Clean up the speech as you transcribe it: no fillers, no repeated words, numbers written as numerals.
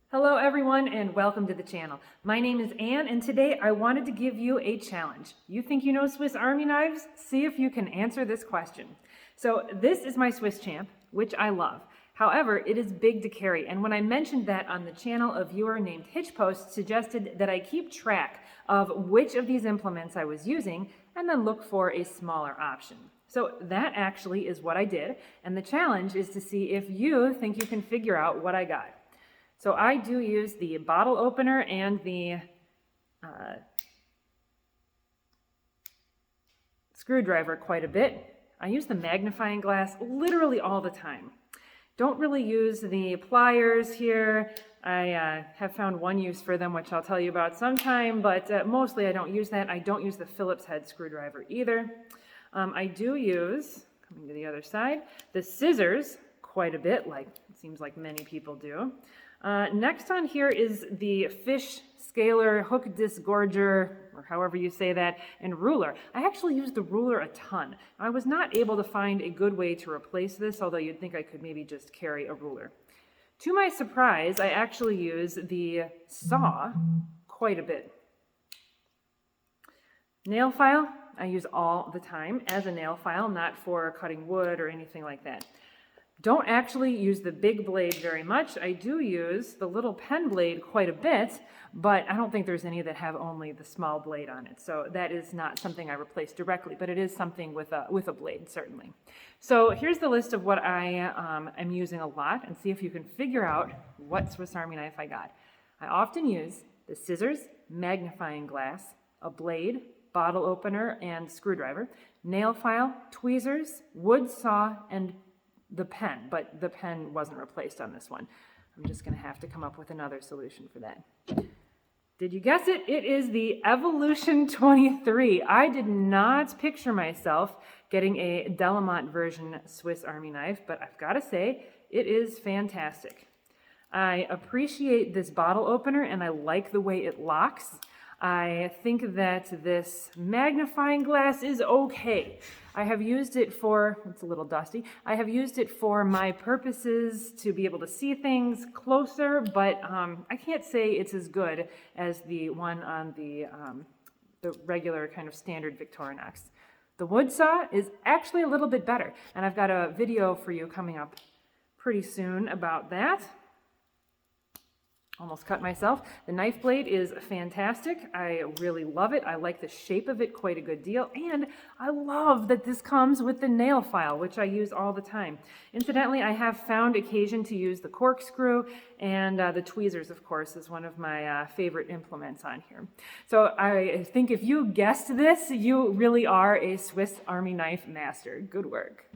Hello everyone and welcome to the channel. My name is Anne and today I wanted to give you a challenge. You think you know Swiss Army knives? See if you can answer this question. So this is my Swiss Champ, which I love. However, it is big to carry, and when I mentioned that on the channel, a viewer named Hitchpost suggested that I keep track of which of these implements I was using and then look for a smaller option. So that actually is what I did, and the challenge is to see if you think you can figure out what I got. So I do use the bottle opener and the screwdriver quite a bit. I use the magnifying glass literally all the time. Don't really use the pliers here. I have found one use for them, which I'll tell you about sometime, but mostly I don't use that. I don't use the Phillips head screwdriver either. I do use, coming to the other side, the scissors quite a bit, like it seems like many people do. Next on here is the fish scaler, hook disgorger, or however you say that, and ruler. I actually use the ruler a ton. I was not able to find a good way to replace this, although you'd think I could maybe just carry a ruler. To my surprise, I actually use the saw quite a bit. Nail file, I use all the time as a nail file, not for cutting wood or anything like that. Don't actually use the big blade very much. I do use the little pen blade quite a bit, but I don't think there's any that have only the small blade on it. So that is not something I replace directly, but it is something with a blade, certainly. So here's the list of what I am using a lot, and see if you can figure out what Swiss Army knife I got. I often use the scissors, magnifying glass, a blade, bottle opener, and screwdriver, nail file, tweezers, wood saw, and the pen, but the pen wasn't replaced on this one. I'm just going to have to come up with another solution for that. Did you guess it? It is the Evolution 23. I did not picture myself getting a Delamont version Swiss Army knife, but I've got to say, it is fantastic. I appreciate this bottle opener and I like the way it locks. I think that this magnifying glass is okay. I have used it for, it's a little dusty, I have used it for my purposes to be able to see things closer, but I can't say it's as good as the one on the regular kind of standard Victorinox. The wood saw is actually a little bit better, and I've got a video for you coming up pretty soon about that. Almost cut myself. The knife blade is fantastic. I really love it. I like the shape of it quite a good deal. And I love that this comes with the nail file, which I use all the time. Incidentally, I have found occasion to use the corkscrew, and the tweezers, of course, is one of my favorite implements on here. So I think if you guessed this, you really are a Swiss Army knife master. Good work.